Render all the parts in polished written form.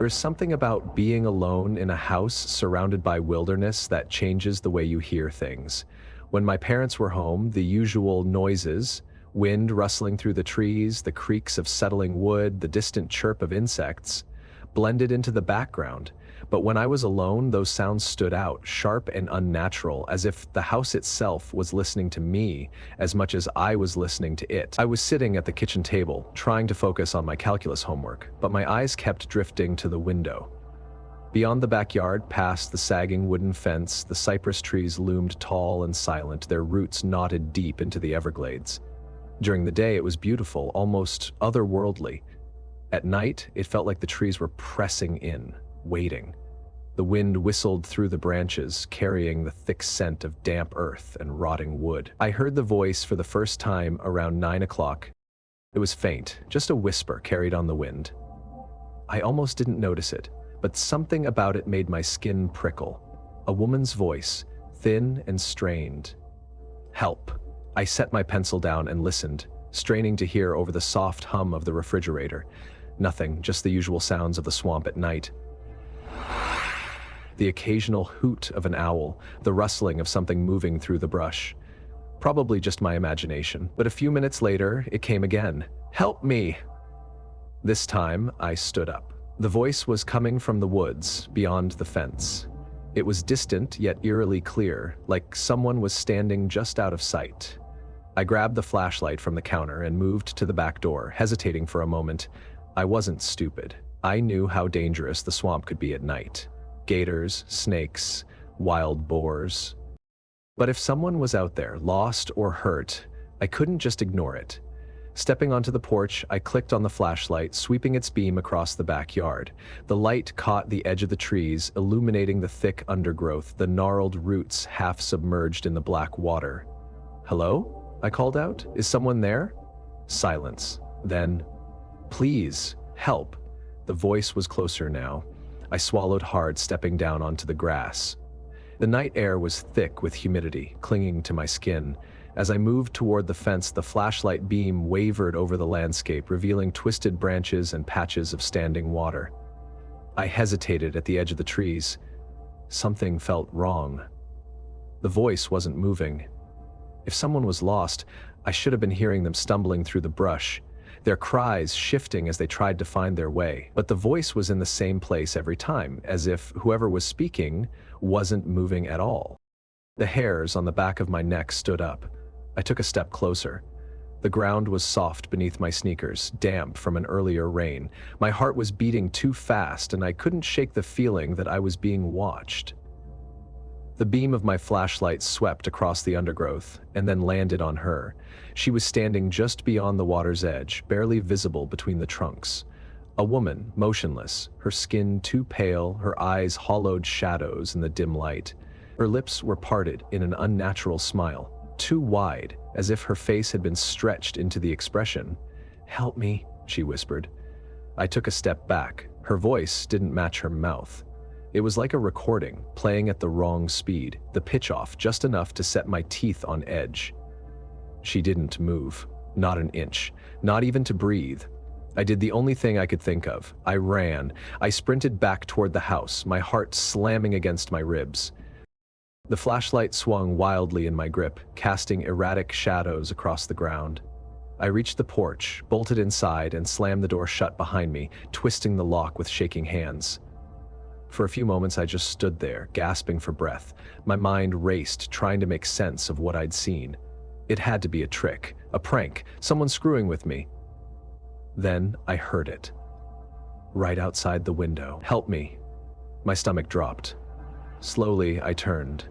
There's something about being alone in a house surrounded by wilderness that changes the way you hear things. When my parents were home, the usual noises, wind rustling through the trees, the creaks of settling wood, the distant chirp of insects, blended into the background. But when I was alone, those sounds stood out, sharp and unnatural, as if the house itself was listening to me as much as I was listening to it. I was sitting at the kitchen table, trying to focus on my calculus homework, but my eyes kept drifting to the window. Beyond the backyard, past the sagging wooden fence, the cypress trees loomed tall and silent, their roots knotted deep into the Everglades. During the day, it was beautiful, almost otherworldly. At night, it felt like the trees were pressing in, waiting. The wind whistled through the branches, carrying the thick scent of damp earth and rotting wood. I heard the voice for the first time around 9 o'clock. It was faint, just a whisper carried on the wind. I almost didn't notice it, but something about it made my skin prickle. A woman's voice, thin and strained. Help. I set my pencil down and listened, straining to hear over the soft hum of the refrigerator. Nothing, just the usual sounds of the swamp at night. The occasional hoot of an owl, the rustling of something moving through the brush. Probably just my imagination, but a few minutes later, it came again. Help me! This time, I stood up. The voice was coming from the woods, beyond the fence. It was distant, yet eerily clear, like someone was standing just out of sight. I grabbed the flashlight from the counter and moved to the back door, hesitating for a moment. I wasn't stupid. I knew how dangerous the swamp could be at night. Gators, snakes, wild boars. But if someone was out there, lost or hurt, I couldn't just ignore it. Stepping onto the porch, I clicked on the flashlight, sweeping its beam across the backyard. The light caught the edge of the trees, illuminating the thick undergrowth, the gnarled roots half submerged in the black water. Hello? I called out. Is someone there? Silence. Then, please, help. The voice was closer now. I swallowed hard, stepping down onto the grass. The night air was thick with humidity, clinging to my skin. As I moved toward the fence, the flashlight beam wavered over the landscape, revealing twisted branches and patches of standing water. I hesitated at the edge of the trees. Something felt wrong. The voice wasn't moving. If someone was lost, I should have been hearing them stumbling through the brush, their cries shifting as they tried to find their way. But the voice was in the same place every time, as if whoever was speaking wasn't moving at all. The hairs on the back of my neck stood up. I took a step closer. The ground was soft beneath my sneakers, damp from an earlier rain. My heart was beating too fast, and I couldn't shake the feeling that I was being watched. The beam of my flashlight swept across the undergrowth and then landed on her. She was standing just beyond the water's edge, barely visible between the trunks. A woman, motionless, her skin too pale, her eyes hollowed shadows in the dim light. Her lips were parted in an unnatural smile, too wide, as if her face had been stretched into the expression. "Help me," she whispered. I took a step back. Her voice didn't match her mouth. It was like a recording, playing at the wrong speed, the pitch off just enough to set my teeth on edge. She didn't move, not an inch, not even to breathe. I did the only thing I could think of. I ran. I sprinted back toward the house, my heart slamming against my ribs. The flashlight swung wildly in my grip, casting erratic shadows across the ground. I reached the porch, bolted inside, and slammed the door shut behind me, twisting the lock with shaking hands. For a few moments, I just stood there, gasping for breath. My mind raced, trying to make sense of what I'd seen. It had to be a trick, a prank, someone screwing with me. Then I heard it. Right outside the window. "Help me." My stomach dropped. Slowly, I turned.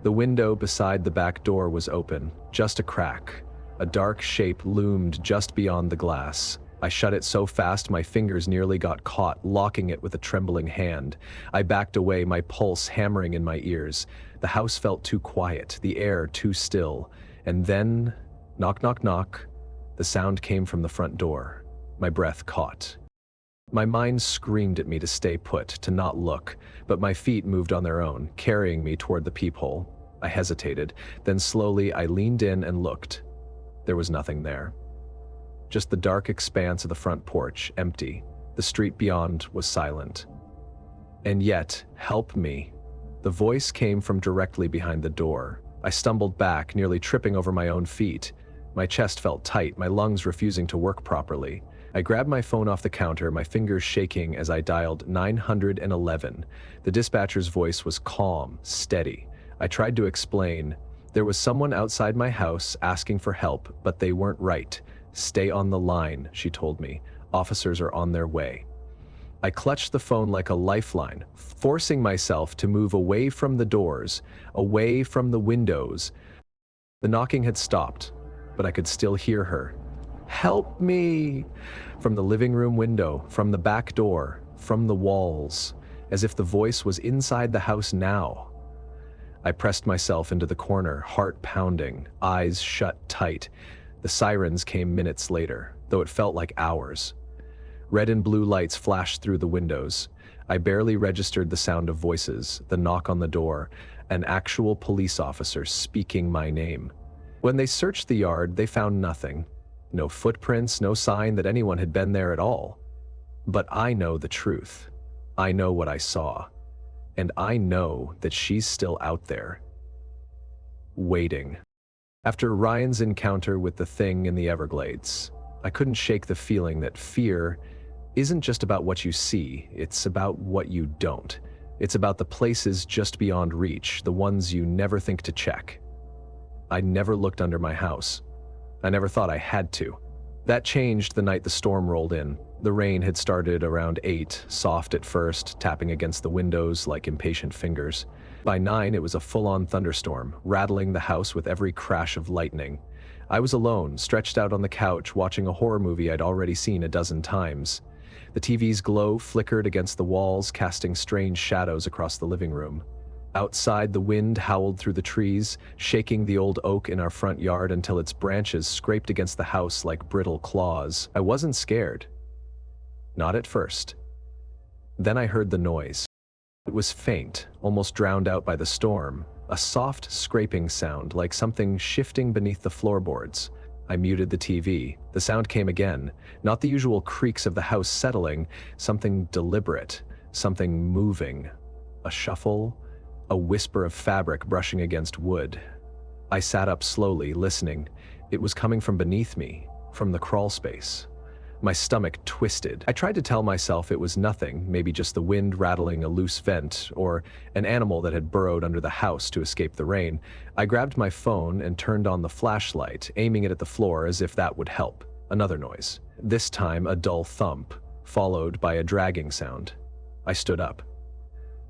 The window beside the back door was open, just a crack. A dark shape loomed just beyond the glass. I shut it so fast my fingers nearly got caught, locking it with a trembling hand. I backed away, my pulse hammering in my ears. The house felt too quiet, the air too still. And then, knock, knock, knock, the sound came from the front door. My breath caught. My mind screamed at me to stay put, to not look, but my feet moved on their own, carrying me toward the peephole. I hesitated, then slowly I leaned in and looked. There was nothing there. Just the dark expanse of the front porch, empty. The street beyond was silent. And yet, help me. The voice came from directly behind the door. I stumbled back, nearly tripping over my own feet. My chest felt tight, my lungs refusing to work properly. I grabbed my phone off the counter, my fingers shaking as I dialed 911. The dispatcher's voice was calm, steady. I tried to explain. There was someone outside my house asking for help, but they weren't right. Stay on the line, she told me. Officers are on their way. I clutched the phone like a lifeline, forcing myself to move away from the doors, away from the windows. The knocking had stopped, but I could still hear her. Help me! From the living room window, from the back door, from the walls, as if the voice was inside the house now. I pressed myself into the corner, heart pounding, eyes shut tight. The sirens came minutes later, though it felt like hours. Red and blue lights flashed through the windows. I barely registered the sound of voices, the knock on the door, an actual police officer speaking my name. When they searched the yard, they found nothing. No footprints, no sign that anyone had been there at all. But I know the truth. I know what I saw. And I know that she's still out there. Waiting. After Ryan's encounter with the thing in the Everglades, I couldn't shake the feeling that fear isn't just about what you see, it's about what you don't. It's about the places just beyond reach, the ones you never think to check. I never looked under my house. I never thought I had to. That changed the night the storm rolled in. The rain had started around 8, soft at first, tapping against the windows like impatient fingers. By 9, it was a full-on thunderstorm, rattling the house with every crash of lightning. I was alone, stretched out on the couch, watching a horror movie I'd already seen a dozen times. The TV's glow flickered against the walls, casting strange shadows across the living room. Outside, the wind howled through the trees, shaking the old oak in our front yard until its branches scraped against the house like brittle claws. I wasn't scared. Not at first. Then I heard the noise. It was faint, almost drowned out by the storm, a soft scraping sound like something shifting beneath the floorboards. I muted the TV. The sound came again, not the usual creaks of the house settling, something deliberate, something moving. A shuffle, a whisper of fabric brushing against wood. I sat up slowly, listening. It was coming from beneath me, from the crawl space. My stomach twisted. I tried to tell myself it was nothing, maybe just the wind rattling a loose vent, or an animal that had burrowed under the house to escape the rain. I grabbed my phone and turned on the flashlight, aiming it at the floor as if that would help. Another noise. This time a dull thump, followed by a dragging sound. I stood up.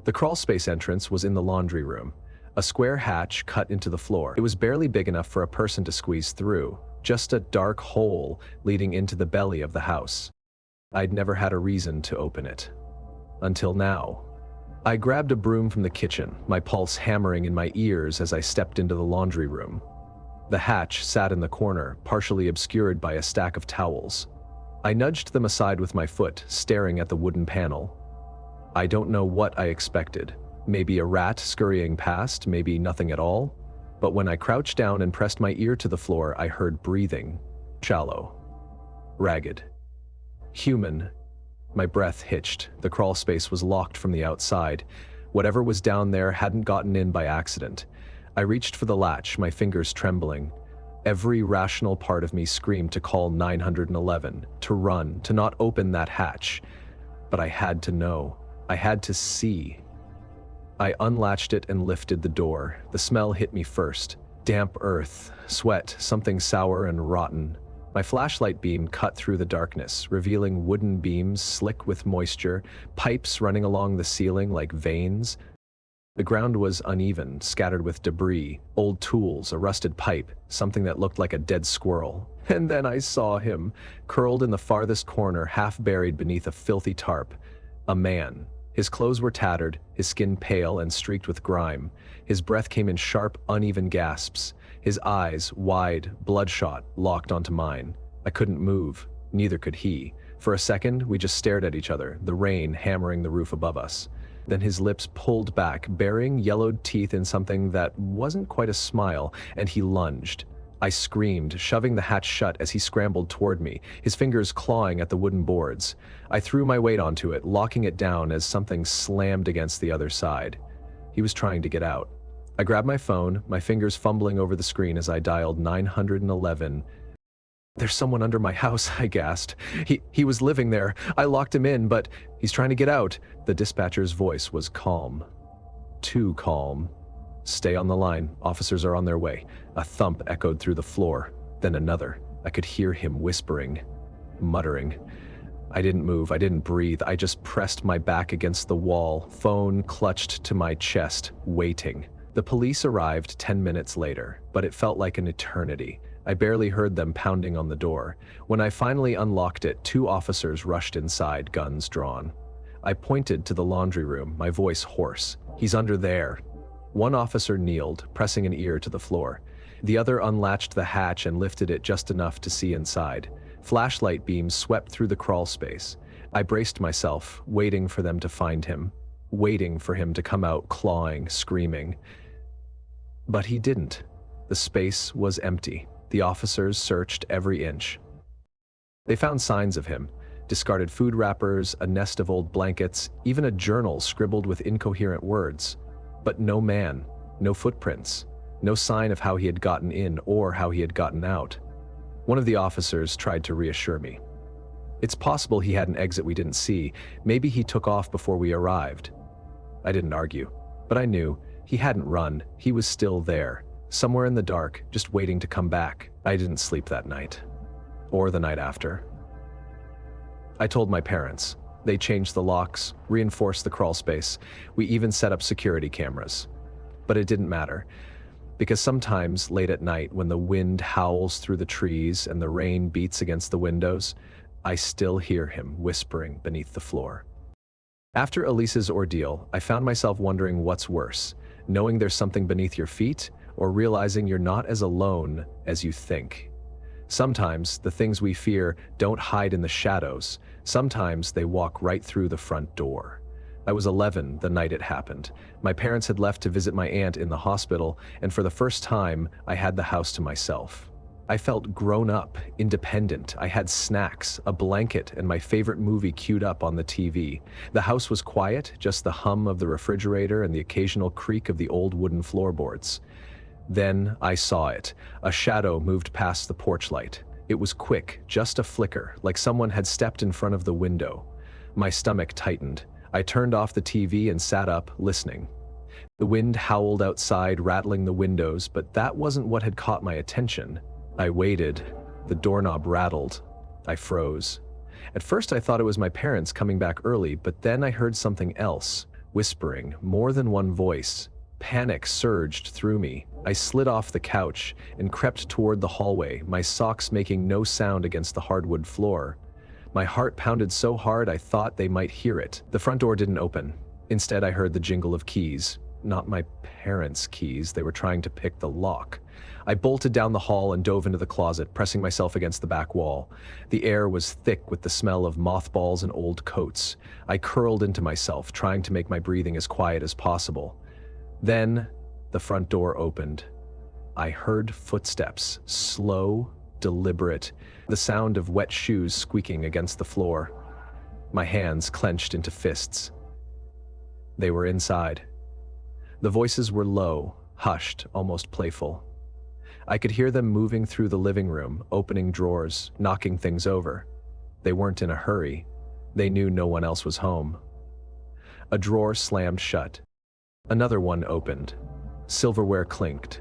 The crawlspace entrance was in the laundry room, a square hatch cut into the floor. It was barely big enough for a person to squeeze through. Just a dark hole leading into the belly of the house. I'd never had a reason to open it. Until now. I grabbed a broom from the kitchen, my pulse hammering in my ears as I stepped into the laundry room. The hatch sat in the corner, partially obscured by a stack of towels. I nudged them aside with my foot, staring at the wooden panel. I don't know what I expected. Maybe a rat scurrying past, maybe nothing at all. But when I crouched down and pressed my ear to the floor, I heard breathing. Shallow. Ragged. Human. My breath hitched. The crawl space was locked from the outside. Whatever was down there hadn't gotten in by accident. I reached for the latch, my fingers trembling. Every rational part of me screamed to call 911, to run, to not open that hatch. But I had to know. I had to see. I unlatched it and lifted the door. The smell hit me first. Damp earth, sweat, something sour and rotten. My flashlight beam cut through the darkness, revealing wooden beams slick with moisture, pipes running along the ceiling like veins. The ground was uneven, scattered with debris, old tools, a rusted pipe, something that looked like a dead squirrel. And then I saw him, curled in the farthest corner, half buried beneath a filthy tarp. A man. His clothes were tattered, his skin pale and streaked with grime. His breath came in sharp, uneven gasps. His eyes, wide, bloodshot, locked onto mine. I couldn't move. Neither could he. For a second, we just stared at each other, the rain hammering the roof above us. Then his lips pulled back, baring yellowed teeth in something that wasn't quite a smile, and he lunged. I screamed, shoving the hatch shut as he scrambled toward me, his fingers clawing at the wooden boards. I threw my weight onto it, locking it down as something slammed against the other side. He was trying to get out. I grabbed my phone, my fingers fumbling over the screen as I dialed 911. "There's someone under my house," I gasped. He was living there. I locked him in, but he's trying to get out." The dispatcher's voice was calm. Too calm. "Stay on the line. Officers are on their way." A thump echoed through the floor, then another. I could hear him whispering, muttering. I didn't move, I didn't breathe. I just pressed my back against the wall, phone clutched to my chest, waiting. The police arrived 10 minutes later, but it felt like an eternity. I barely heard them pounding on the door. When I finally unlocked it, 2 officers rushed inside, guns drawn. I pointed to the laundry room, my voice hoarse. "He's under there." One officer kneeled, pressing an ear to the floor. The other unlatched the hatch and lifted it just enough to see inside. Flashlight beams swept through the crawl space. I braced myself, waiting for them to find him, waiting for him to come out clawing, screaming. But he didn't. The space was empty. The officers searched every inch. They found signs of him: discarded food wrappers, a nest of old blankets, even a journal scribbled with incoherent words. But no man, no footprints, no sign of how he had gotten in or how he had gotten out. One of the officers tried to reassure me. "It's possible he had an exit we didn't see. Maybe he took off before we arrived." I didn't argue, but I knew he hadn't run. He was still there, somewhere in the dark, just waiting to come back. I didn't sleep that night, or the night after. I told my parents. They changed the locks, reinforced the crawl space. We even set up security cameras. But it didn't matter, because sometimes late at night when the wind howls through the trees and the rain beats against the windows, I still hear him whispering beneath the floor. After Elise's ordeal, I found myself wondering what's worse, knowing there's something beneath your feet or realizing you're not as alone as you think. Sometimes the things we fear don't hide in the shadows. Sometimes they walk right through the front door. I was 11 the night it happened. My parents had left to visit my aunt in the hospital, and for the first time, I had the house to myself. I felt grown up, independent. I had snacks, a blanket, and my favorite movie queued up on the TV. The house was quiet, just the hum of the refrigerator and the occasional creak of the old wooden floorboards. Then I saw it. A shadow moved past the porch light. It was quick, just a flicker, like someone had stepped in front of the window. My stomach tightened. I turned off the TV and sat up, listening. The wind howled outside, rattling the windows, but that wasn't what had caught my attention. I waited. The doorknob rattled. I froze. At first I thought it was my parents coming back early, but then I heard something else, whispering, more than one voice. Panic surged through me. I slid off the couch and crept toward the hallway, my socks making no sound against the hardwood floor. My heart pounded so hard I thought they might hear it. The front door didn't open. Instead, I heard the jingle of keys. Not my parents' keys. They were trying to pick the lock. I bolted down the hall and dove into the closet, pressing myself against the back wall. The air was thick with the smell of mothballs and old coats. I curled into myself, trying to make my breathing as quiet as possible. Then, the front door opened. I heard footsteps, slow, deliberate, the sound of wet shoes squeaking against the floor. My hands clenched into fists. They were inside. The voices were low, hushed, almost playful. I could hear them moving through the living room, opening drawers, knocking things over. They weren't in a hurry. They knew no one else was home. A drawer slammed shut. Another one opened. Silverware clinked.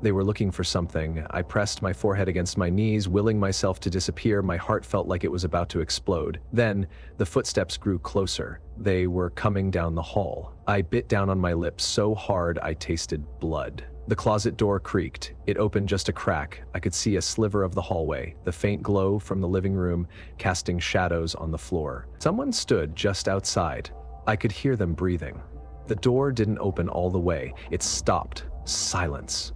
They were looking for something. I pressed my forehead against my knees, willing myself to disappear. My heart felt like it was about to explode. Then, the footsteps grew closer. They were coming down the hall. I bit down on my lips so hard I tasted blood. The closet door creaked. It opened just a crack. I could see a sliver of the hallway, the faint glow from the living room, casting shadows on the floor. Someone stood just outside. I could hear them breathing. The door didn't open all the way. It stopped. Silence.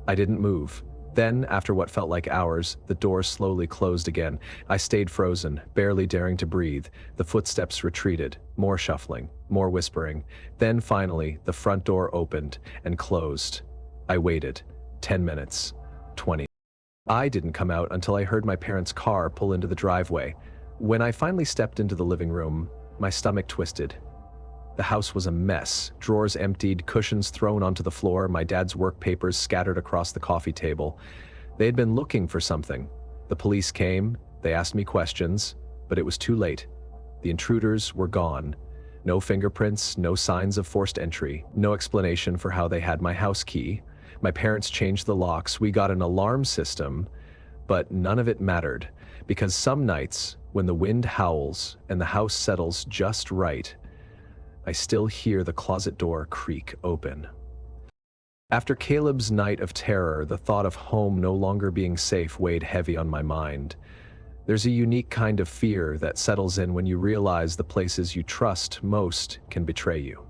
I didn't move. Then, after what felt like hours, the door slowly closed again. I stayed frozen, barely daring to breathe. The footsteps retreated. More shuffling, more whispering. Then, finally, the front door opened and closed. I waited. 10 minutes. 20. I didn't come out until I heard my parents' car pull into the driveway. When I finally stepped into the living room, my stomach twisted. The house was a mess, drawers emptied, cushions thrown onto the floor, my dad's work papers scattered across the coffee table. They had been looking for something. The police came, they asked me questions, but it was too late. The intruders were gone. No fingerprints, no signs of forced entry, no explanation for how they had my house key. My parents changed the locks, we got an alarm system, but none of it mattered, because some nights, when the wind howls and the house settles just right, I still hear the closet door creak open. After Caleb's night of terror, the thought of home no longer being safe weighed heavy on my mind. There's a unique kind of fear that settles in when you realize the places you trust most can betray you.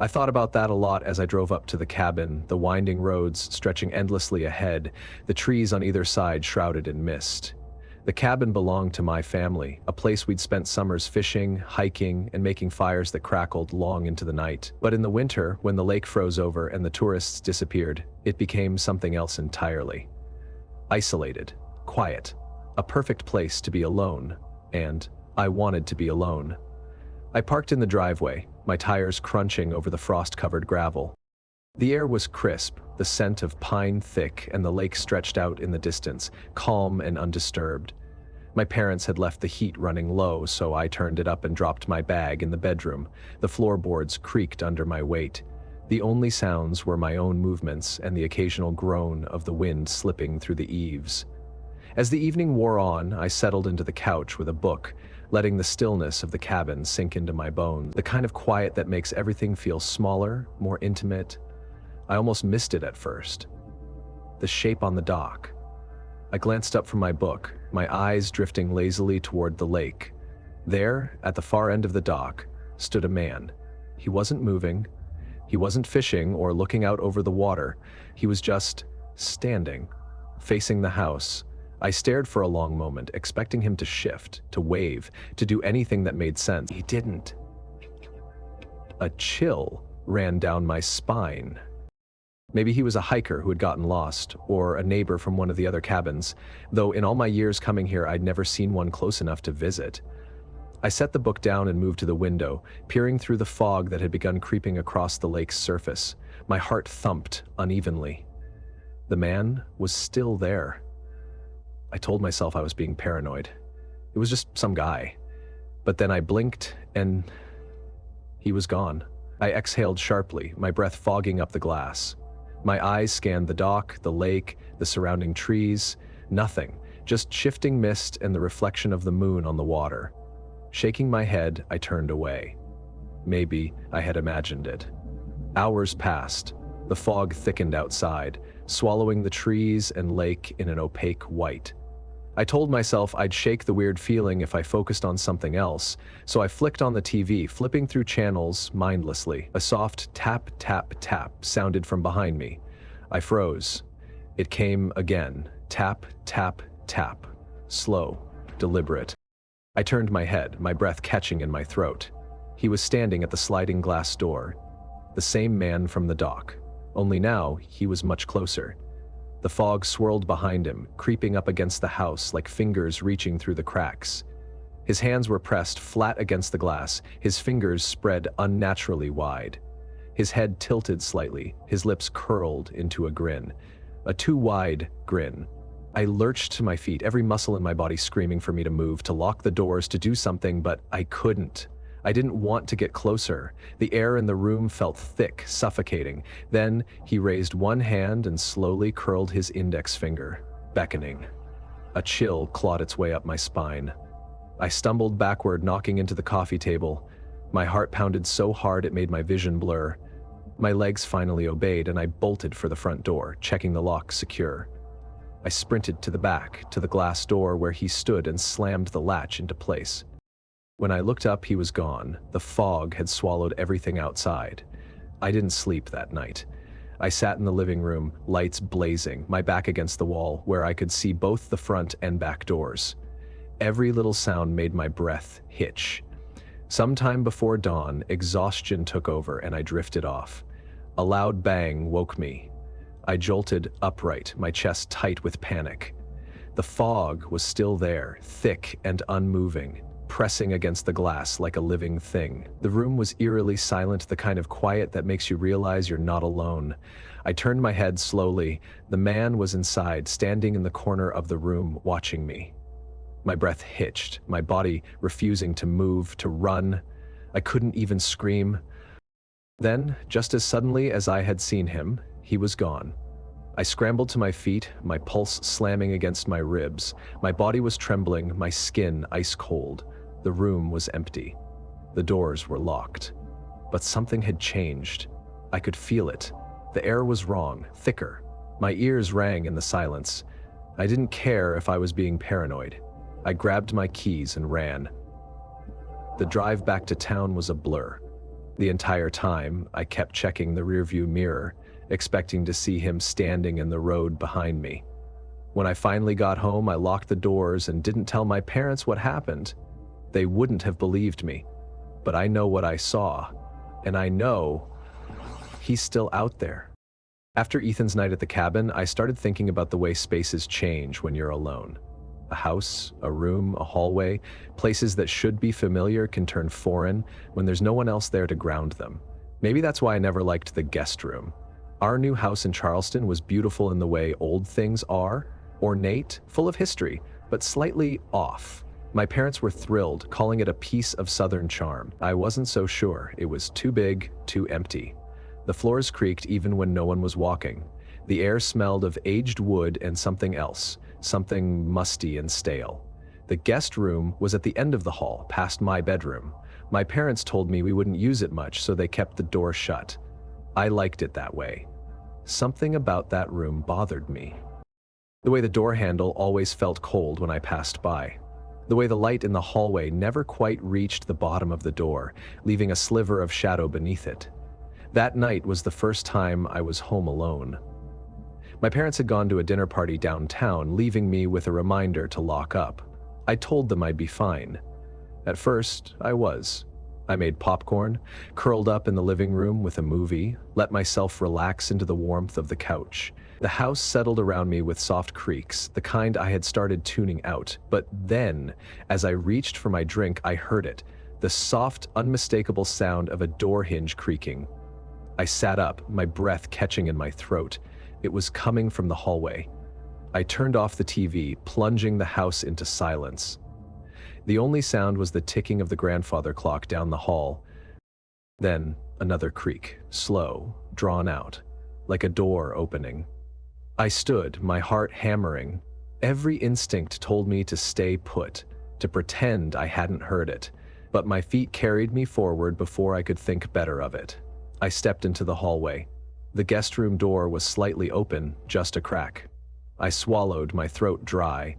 I thought about that a lot as I drove up to the cabin, the winding roads stretching endlessly ahead, the trees on either side shrouded in mist. The cabin belonged to my family, a place we'd spent summers fishing, hiking, and making fires that crackled long into the night. But in the winter, when the lake froze over and the tourists disappeared, it became something else entirely. Isolated, quiet, a perfect place to be alone, and I wanted to be alone. I parked in the driveway, my tires crunching over the frost-covered gravel. The air was crisp, the scent of pine thick, and the lake stretched out in the distance, calm and undisturbed. My parents had left the heat running low, so I turned it up and dropped my bag in the bedroom. The floorboards creaked under my weight. The only sounds were my own movements and the occasional groan of the wind slipping through the eaves. As the evening wore on, I settled into the couch with a book, letting the stillness of the cabin sink into my bones, the kind of quiet that makes everything feel smaller, more intimate. I almost missed it at first. The shape on the dock. I glanced up from my book, my eyes drifting lazily toward the lake. There, at the far end of the dock, stood a man. He wasn't moving. He wasn't fishing or looking out over the water. He was just standing, facing the house. I stared for a long moment, expecting him to shift, to wave, to do anything that made sense. He didn't. A chill ran down my spine. Maybe he was a hiker who had gotten lost, or a neighbor from one of the other cabins, though in all my years coming here I'd never seen one close enough to visit. I set the book down and moved to the window, peering through the fog that had begun creeping across the lake's surface. My heart thumped unevenly. The man was still there. I told myself I was being paranoid. It was just some guy. But then I blinked, and he was gone. I exhaled sharply, my breath fogging up the glass. My eyes scanned the dock, the lake, the surrounding trees. Nothing, just shifting mist and the reflection of the moon on the water. Shaking my head, I turned away. Maybe I had imagined it. Hours passed. The fog thickened outside, swallowing the trees and lake in an opaque white. I told myself I'd shake the weird feeling if I focused on something else, so I flicked on the TV, flipping through channels mindlessly. A soft tap, tap, tap sounded from behind me. I froze. It came again. Tap, tap, tap. Slow, deliberate. I turned my head, my breath catching in my throat. He was standing at the sliding glass door. The same man from the dock. Only now, he was much closer. The fog swirled behind him, creeping up against the house like fingers reaching through the cracks. His hands were pressed flat against the glass, his fingers spread unnaturally wide. His head tilted slightly, his lips curled into a grin. A too wide grin. I lurched to my feet, every muscle in my body screaming for me to move, to lock the doors, to do something, but I couldn't. I didn't want to get closer. The air in the room felt thick, suffocating. Then he raised one hand and slowly curled his index finger, beckoning. A chill clawed its way up my spine. I stumbled backward, knocking into the coffee table. My heart pounded so hard it made my vision blur. My legs finally obeyed, and I bolted for the front door, checking the lock secure. I sprinted to the back, to the glass door where he stood, and slammed the latch into place. When I looked up, he was gone. The fog had swallowed everything outside. I didn't sleep that night. I sat in the living room, lights blazing, my back against the wall, where I could see both the front and back doors. Every little sound made my breath hitch. Sometime before dawn, exhaustion took over and I drifted off. A loud bang woke me. I jolted upright, my chest tight with panic. The fog was still there, thick and unmoving, pressing against the glass like a living thing. The room was eerily silent, the kind of quiet that makes you realize you're not alone. I turned my head slowly. The man was inside, standing in the corner of the room, watching me. My breath hitched, my body refusing to move, to run. I couldn't even scream. Then, just as suddenly as I had seen him, he was gone. I scrambled to my feet, my pulse slamming against my ribs. My body was trembling, my skin ice cold. The room was empty. The doors were locked. But something had changed. I could feel it. The air was wrong, thicker. My ears rang in the silence. I didn't care if I was being paranoid. I grabbed my keys and ran. The drive back to town was a blur. The entire time, I kept checking the rearview mirror, expecting to see him standing in the road behind me. When I finally got home, I locked the doors and didn't tell my parents what happened. They wouldn't have believed me. But I know what I saw, and I know he's still out there. After Ethan's night at the cabin, I started thinking about the way spaces change when you're alone. A house, a room, a hallway, places that should be familiar can turn foreign when there's no one else there to ground them. Maybe that's why I never liked the guest room. Our new house in Charleston was beautiful in the way old things are, ornate, full of history, but slightly off. My parents were thrilled, calling it a piece of Southern charm. I wasn't so sure. It was too big, too empty. The floors creaked even when no one was walking. The air smelled of aged wood and something else, something musty and stale. The guest room was at the end of the hall, past my bedroom. My parents told me we wouldn't use it much, so they kept the door shut. I liked it that way. Something about that room bothered me. The way the door handle always felt cold when I passed by. The way the light in the hallway never quite reached the bottom of the door, leaving a sliver of shadow beneath it. That night was the first time I was home alone. My parents had gone to a dinner party downtown, leaving me with a reminder to lock up. I told them I'd be fine. At first, I was. I made popcorn, curled up in the living room with a movie, let myself relax into the warmth of the couch. The house settled around me with soft creaks, the kind I had started tuning out. But then, as I reached for my drink, I heard it, the soft, unmistakable sound of a door hinge creaking. I sat up, my breath catching in my throat. It was coming from the hallway. I turned off the TV, plunging the house into silence. The only sound was the ticking of the grandfather clock down the hall. Then, another creak, slow, drawn out, like a door opening. I stood, my heart hammering. Every instinct told me to stay put, to pretend I hadn't heard it, but my feet carried me forward before I could think better of it. I stepped into the hallway. The guest room door was slightly open, just a crack. I swallowed, my throat dry.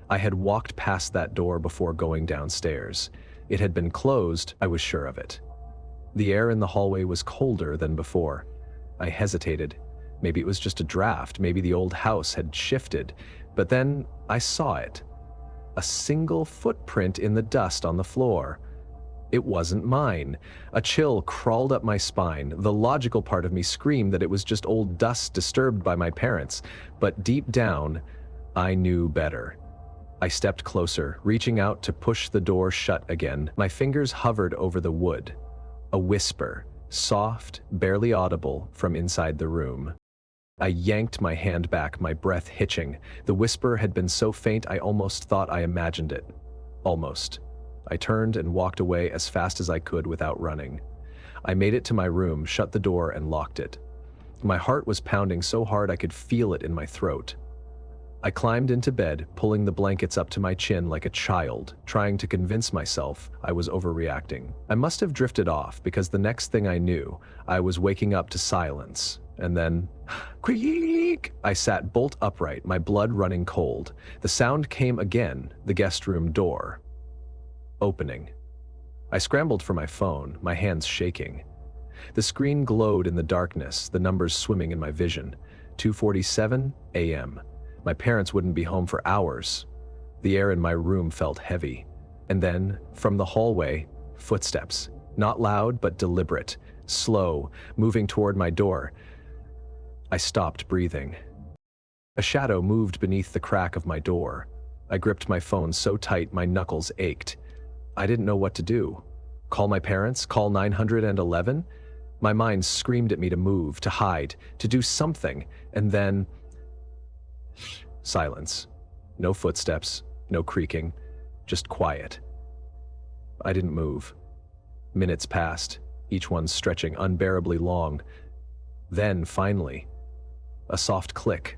I had walked past that door before going downstairs. It had been closed, I was sure of it. The air in the hallway was colder than before. I hesitated. Maybe it was just a draft, maybe the old house had shifted. But then I saw it. A single footprint in the dust on the floor. It wasn't mine. A chill crawled up my spine. The logical part of me screamed that it was just old dust disturbed by my parents. But deep down, I knew better. I stepped closer, reaching out to push the door shut again. My fingers hovered over the wood. A whisper, soft, barely audible, from inside the room. I yanked my hand back, my breath hitching. The whisper had been so faint I almost thought I imagined it. Almost. I turned and walked away as fast as I could without running. I made it to my room, shut the door, and locked it. My heart was pounding so hard I could feel it in my throat. I climbed into bed, pulling the blankets up to my chin like a child, trying to convince myself I was overreacting. I must have drifted off because the next thing I knew, I was waking up to silence. And then, creak! I sat bolt upright, my blood running cold. The sound came again, the guest room door opening. I scrambled for my phone, my hands shaking. The screen glowed in the darkness, the numbers swimming in my vision. 2:47 a.m. My parents wouldn't be home for hours. The air in my room felt heavy. And then, from the hallway, footsteps. Not loud, but deliberate. Slow, moving toward my door. I stopped breathing. A shadow moved beneath the crack of my door. I gripped my phone so tight my knuckles ached. I didn't know what to do. Call my parents? Call 911? My mind screamed at me to move, to hide, to do something, and then... silence. No footsteps, no creaking, just quiet. I didn't move. Minutes passed, each one stretching unbearably long. Then, finally, a soft click.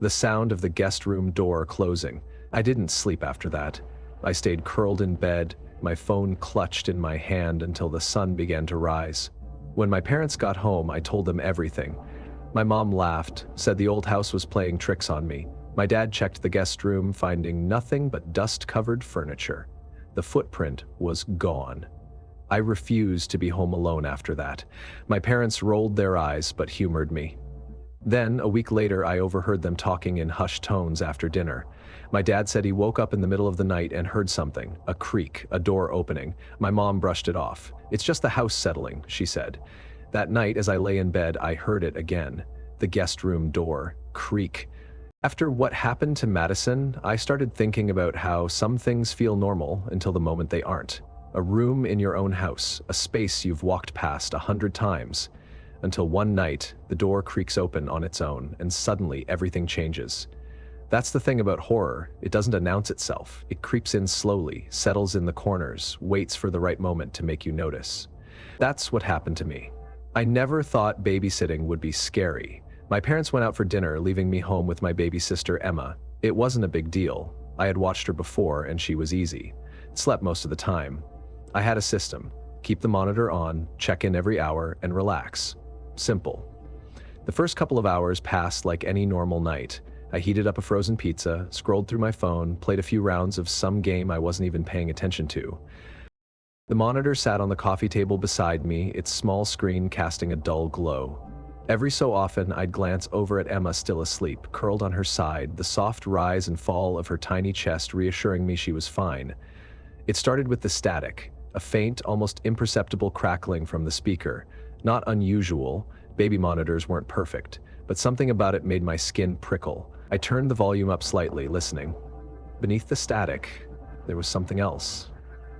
The sound of the guest room door closing. I didn't sleep after that. I stayed curled in bed, my phone clutched in my hand until the sun began to rise. When my parents got home, I told them everything. My mom laughed, said the old house was playing tricks on me. My dad checked the guest room, finding nothing but dust-covered furniture. The footprint was gone. I refused to be home alone after that. My parents rolled their eyes but humored me. Then, a week later, I overheard them talking in hushed tones after dinner. My dad said he woke up in the middle of the night and heard something, a creak, a door opening. My mom brushed it off. "It's just the house settling," she said. That night, as I lay in bed, I heard it again. The guest room door creak. After what happened to Madison, I started thinking about how some things feel normal until the moment they aren't. A room in your own house, a space you've walked past 100 times. Until one night, the door creaks open on its own, and suddenly everything changes. That's the thing about horror. It doesn't announce itself. It creeps in slowly, settles in the corners, waits for the right moment to make you notice. That's what happened to me. I never thought babysitting would be scary. My parents went out for dinner, leaving me home with my baby sister Emma. It wasn't a big deal. I had watched her before, and she was easy. Slept most of the time. I had a system. Keep the monitor on, check in every hour, and relax. Simple. The first couple of hours passed like any normal night. I heated up a frozen pizza, scrolled through my phone, played a few rounds of some game I wasn't even paying attention to. The monitor sat on the coffee table beside me, its small screen casting a dull glow. Every so often, I'd glance over at Emma still asleep, curled on her side, the soft rise and fall of her tiny chest reassuring me she was fine. It started with the static, a faint, almost imperceptible crackling from the speaker. Not unusual, baby monitors weren't perfect, but something about it made my skin prickle. I turned the volume up slightly, listening. Beneath the static, there was something else.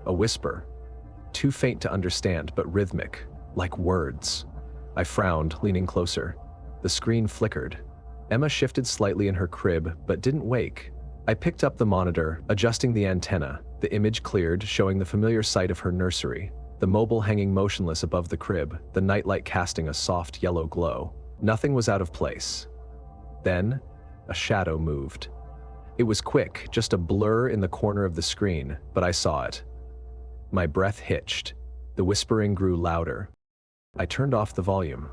A whisper. Too faint to understand, but rhythmic, like words. I frowned, leaning closer. The screen flickered. Emma shifted slightly in her crib, but didn't wake. I picked up the monitor, adjusting the antenna. The image cleared, showing the familiar sight of her nursery. The mobile hanging motionless above the crib, the nightlight casting a soft yellow glow. Nothing was out of place. Then, a shadow moved. It was quick, just a blur in the corner of the screen, but I saw it. My breath hitched. The whispering grew louder. I turned off the volume.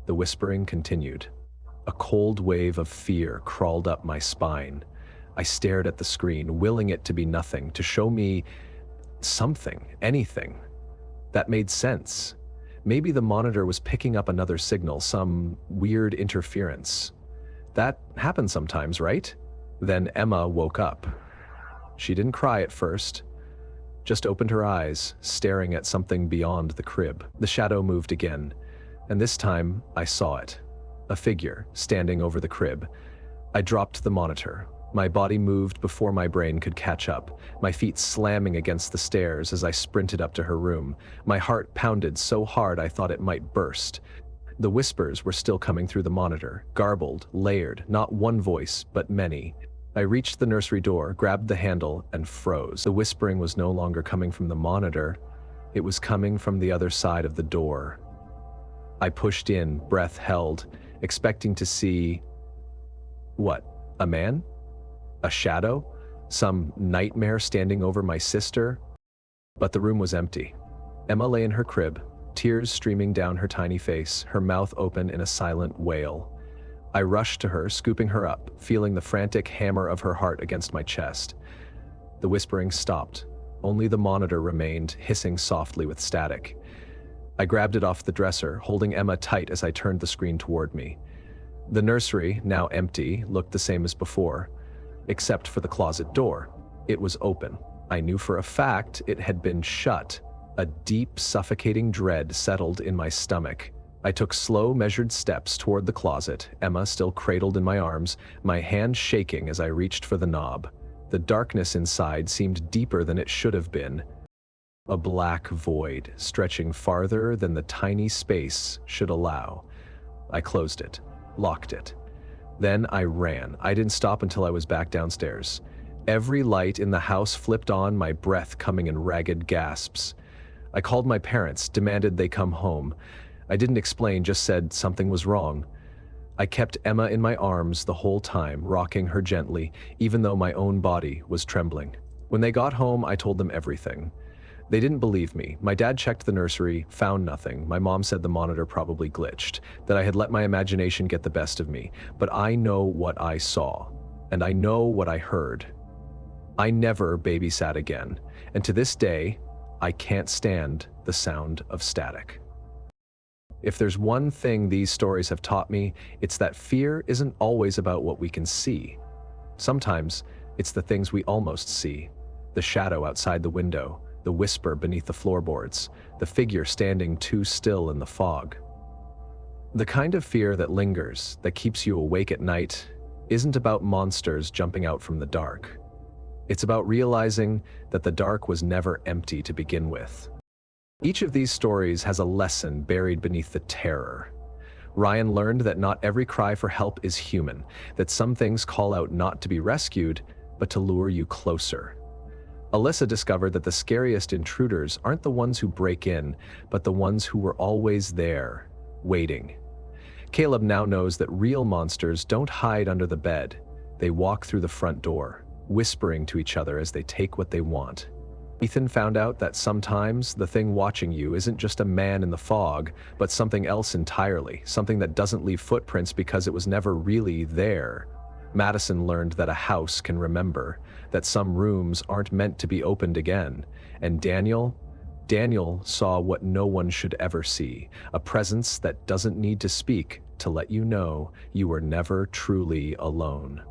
The whispering continued. A cold wave of fear crawled up my spine. I stared at the screen, willing it to be nothing, to show me something, anything. That made sense. Maybe the monitor was picking up another signal, some weird interference. That happens sometimes, right? Then Emma woke up. She didn't cry at first, just opened her eyes, staring at something beyond the crib. The shadow moved again, and this time I saw it. A figure standing over the crib. I dropped the monitor. My body moved before my brain could catch up, my feet slamming against the stairs as I sprinted up to her room. My heart pounded so hard I thought it might burst. The whispers were still coming through the monitor, garbled, layered, not one voice, but many. I reached the nursery door, grabbed the handle, and froze. The whispering was no longer coming from the monitor. It was coming from the other side of the door. I pushed in, breath held, expecting to see... what? A man? A shadow? Some nightmare standing over my sister? But the room was empty. Emma lay in her crib, tears streaming down her tiny face, her mouth open in a silent wail. I rushed to her, scooping her up, feeling the frantic hammer of her heart against my chest. The whispering stopped. Only the monitor remained, hissing softly with static. I grabbed it off the dresser, holding Emma tight as I turned the screen toward me. The nursery, now empty, looked the same as before, except for the closet door. It was open. I knew for a fact it had been shut. A deep, suffocating dread settled in my stomach. I took slow, measured steps toward the closet, Emma still cradled in my arms, my hand shaking as I reached for the knob. The darkness inside seemed deeper than it should have been. A black void, stretching farther than the tiny space should allow. I closed it, locked it. Then I ran. I didn't stop until I was back downstairs. Every light in the house flipped on, my breath coming in ragged gasps. I called my parents, demanded they come home. I didn't explain, just said something was wrong. I kept Emma in my arms the whole time, rocking her gently, even though my own body was trembling. When they got home, I told them everything. They didn't believe me. My dad checked the nursery, found nothing. My mom said the monitor probably glitched, that I had let my imagination get the best of me. But I know what I saw, and I know what I heard. I never babysat again, and to this day, I can't stand the sound of static. If there's one thing these stories have taught me, it's that fear isn't always about what we can see. Sometimes, it's the things we almost see. The shadow outside the window, the whisper beneath the floorboards, the figure standing too still in the fog. The kind of fear that lingers, that keeps you awake at night, isn't about monsters jumping out from the dark. It's about realizing that the dark was never empty to begin with. Each of these stories has a lesson buried beneath the terror. Ryan learned that not every cry for help is human, that some things call out not to be rescued, but to lure you closer. Alyssa discovered that the scariest intruders aren't the ones who break in, but the ones who were always there, waiting. Caleb now knows that real monsters don't hide under the bed. They walk through the front door, whispering to each other as they take what they want. Ethan found out that sometimes the thing watching you isn't just a man in the fog, but something else entirely, something that doesn't leave footprints because it was never really there. Madison learned that a house can remember, that some rooms aren't meant to be opened again. And Daniel saw what no one should ever see, a presence that doesn't need to speak to let you know you were never truly alone.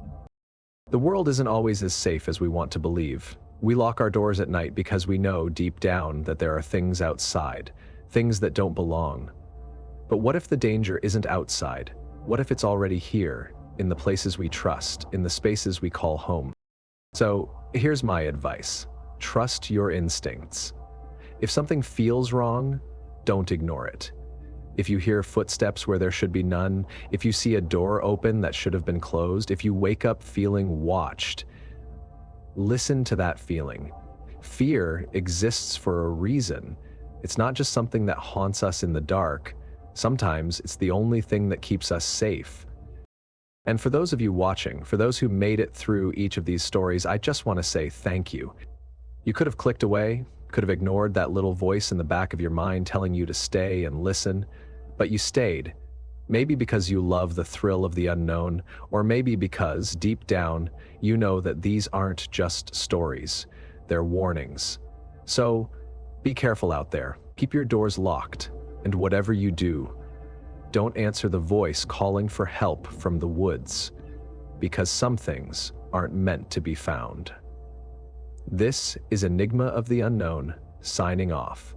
The world isn't always as safe as we want to believe. We lock our doors at night because we know deep down that there are things outside, things that don't belong. But what if the danger isn't outside? What if it's already here, in the places we trust, in the spaces we call home? So, here's my advice. Trust your instincts. If something feels wrong, don't ignore it. If you hear footsteps where there should be none, if you see a door open that should have been closed, if you wake up feeling watched, listen to that feeling. Fear exists for a reason. It's not just something that haunts us in the dark. Sometimes it's the only thing that keeps us safe. And for those of you watching, for those who made it through each of these stories, I just want to say thank you. You could have clicked away, could have ignored that little voice in the back of your mind telling you to stay and listen, but you stayed. Maybe because you love the thrill of the unknown, or maybe because, deep down, you know that these aren't just stories, they're warnings. So, be careful out there, keep your doors locked, and whatever you do, don't answer the voice calling for help from the woods, because some things aren't meant to be found. This is Enigma of the Unknown, signing off.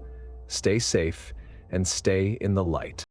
Stay safe and stay in the light.